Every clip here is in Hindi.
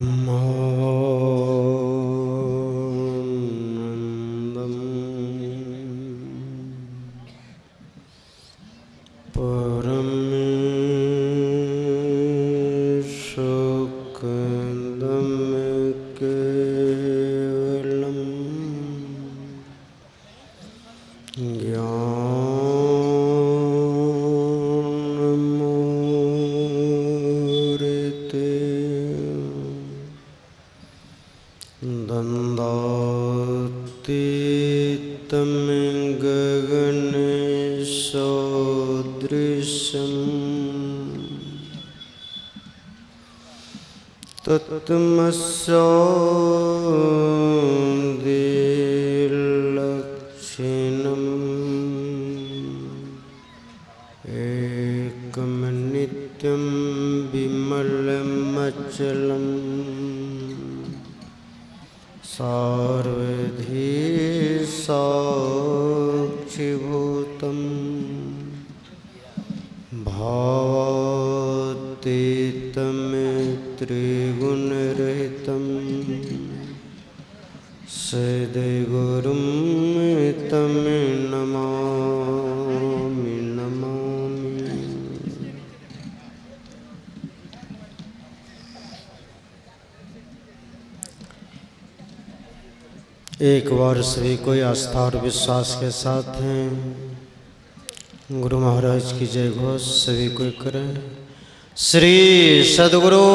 आनन्दं परमेशुकन्दं केवलं ज्ञानमूर्ते दन्दातीतं गगनसदृशं तत्तमस्यादिलक्षणम् एकं नित्यं विमलमचलम् सर्वधी साक्षिभूतं भावातीतं त्रिगुणरहितं सद्गुरुं तं नमामि नमामि। एक बार सभी कोई आस्था और विश्वास के साथ हैं गुरु महाराज की जय घोष सभी कोई करें। श्री सद्गुरु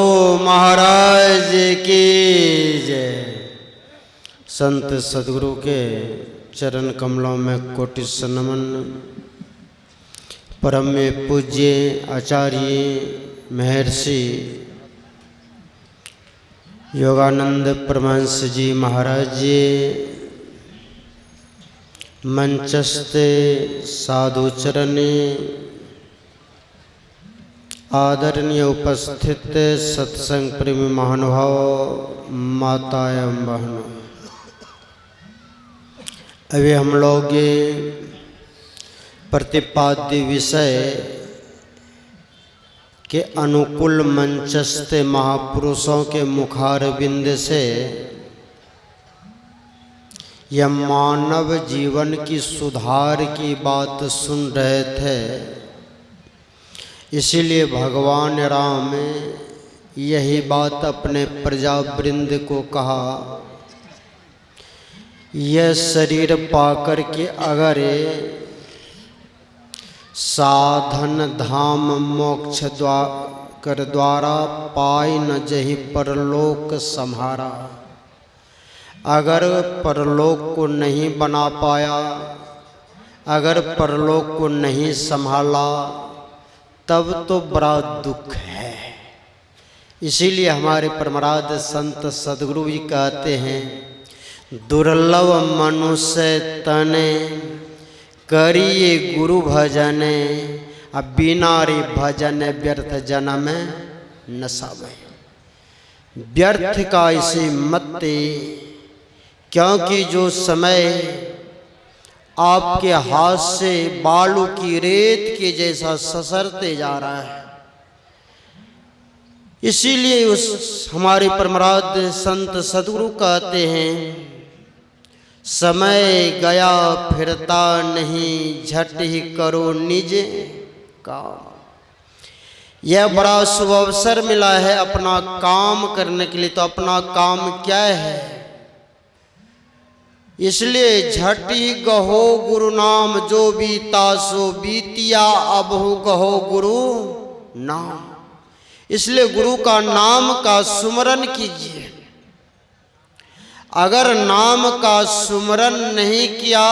महाराज की जय। संत सद्गुरु के चरण कमलों में कोटि से नमन। परम में पूज्य आचार्य महर्षि योगानंद परमहंस जी महाराज जी, मंचस्ते साधु चरणे आदरणीय उपस्थित सत्संग प्रेमी महानुभाव माता एवं बहनों, अभी हम लोग ये प्रतिपाद्य विषय के अनुकूल मंचस्थ महापुरुषों के मुखारविंद से यह मानव जीवन की सुधार की बात सुन रहे थे। इसीलिए भगवान राम यही बात अपने प्रजावृंद को कहा, यह शरीर पाकर के अगर साधन धाम मोक्ष द्वारा पाई न जही परलोक सम्हारा। अगर परलोक को नहीं बना पाया, अगर परलोक को नहीं संभाला, तब तो बड़ा दुख है। इसीलिए हमारे परमराध संत सद्गुरु जी कहते हैं, दुर्लभ मनुष्य तने करिए गुरु भजन, अब बिना रे भजन व्यर्थ जन्म न सावे। व्यर्थ का इसे मत, क्योंकि जो समय आपके हाथ से बालू की रेत के जैसा ससरते जा रहा है, इसीलिए उस हमारे परमराध संत सद्गुरु कहते हैं, समय गया फिरता नहीं, झट ही करो निज काम। यह बड़ा शुभ अवसर मिला है अपना काम करने के लिए। तो अपना काम क्या है? इसलिए झट ही गहो गुरु नाम, जो बीता सो बीतिया, अब हो गहो गुरु नाम। इसलिए गुरु का नाम का सुमरन कीजिए। अगर नाम का सुमरन नहीं किया,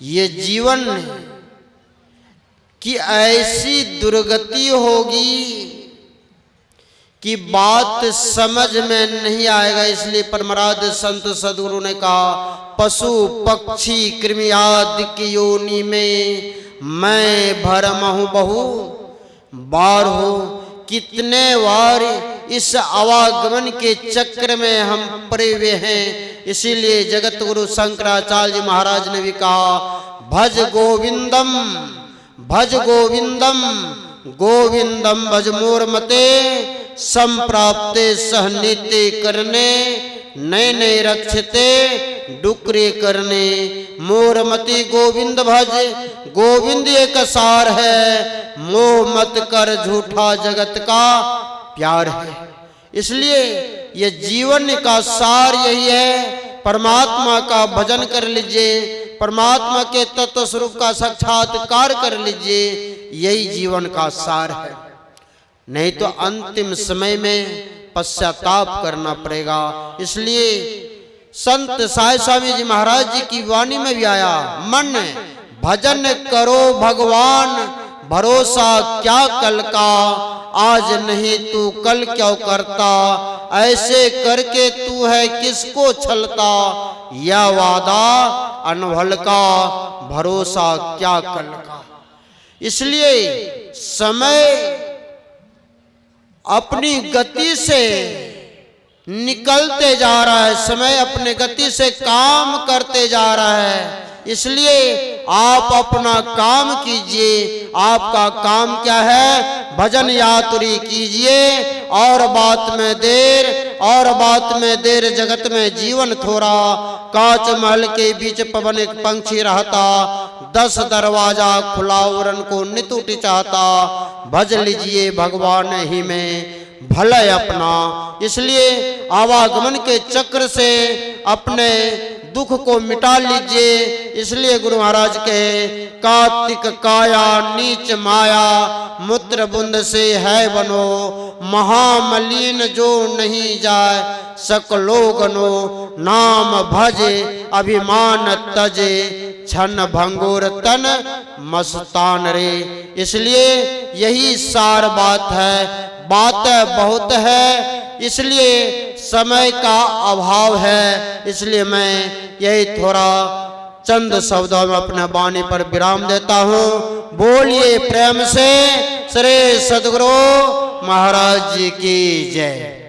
ये जीवन की ऐसी दुर्गति होगी कि बात समझ में नहीं आएगा। इसलिए परमराध संत सद्गुरु ने कहा, पशु पक्षी कृमि आदि की योनि में मैं भरमहु बहु बार हो। कितने बार इस आवागमन के चक्र में हम पड़े हुए हैं। इसीलिए जगत गुरु शंकराचार्य जी महाराज ने भी कहा, भज गोविंदम भज गोविंदम गोविंदम भज मोर मते संप्राप्ते सहनीति करने, नए नए रक्षते डुकरे करने। मोरमति गोविंद भज, गोविंद एक सार है, मोह मत कर झूठा जगत का प्यार है। इसलिए ये जीवन का सार यही है, परमात्मा का भजन कर लीजिए, परमात्मा के तत्व स्वरूप का साक्षात्कार कर लीजिए, यही जीवन का सार है। नहीं तो अंतिम समय में पश्चाताप करना पड़ेगा। इसलिए संत साई स्वामी जी महाराज जी की वाणी में भी आया, मन भजन करो भगवान, भरोसा क्या कल का, आज नहीं तू कल क्या करता, ऐसे करके तू है किसको छलता, या वादा अनभल का, भरोसा क्या कल का। इसलिए समय अपनी गति से निकलते जा रहा है, समय अपने गति से काम करते जा रहा है। इसलिए आप अपना काम कीजिए। आपका काम क्या है? भजन यात्री कीजिए। और बात में देर, और बात में देर, जगत में जीवन थोड़ा, कांच महल के बीच पवन एक पंछी रहता, 10 दरवाजा खुला उड़न को नित उठ चाहता, भज लीजिए भगवान ही में भले अपना। इसलिए आवागमन के चक्र से अपने दुख को मिटा लीजिए। इसलिए गुरु महाराज कहे, कार्तिक काया नीच माया, मूत्र बुंद से है बनो, महामलीन जो नहीं जाए सकलो गनो, नाम भजे अभिमान तजे, छन भंगुर तन मस्तान रे। इसलिए यही सार बात है। बातें बहुत है, इसलिए समय का अभाव है। इसलिए मैं यही थोड़ा चंद शब्दों में अपने वाणी पर विराम देता हूँ। बोलिए प्रेम से श्री सद्गुरु महाराज जी की जय।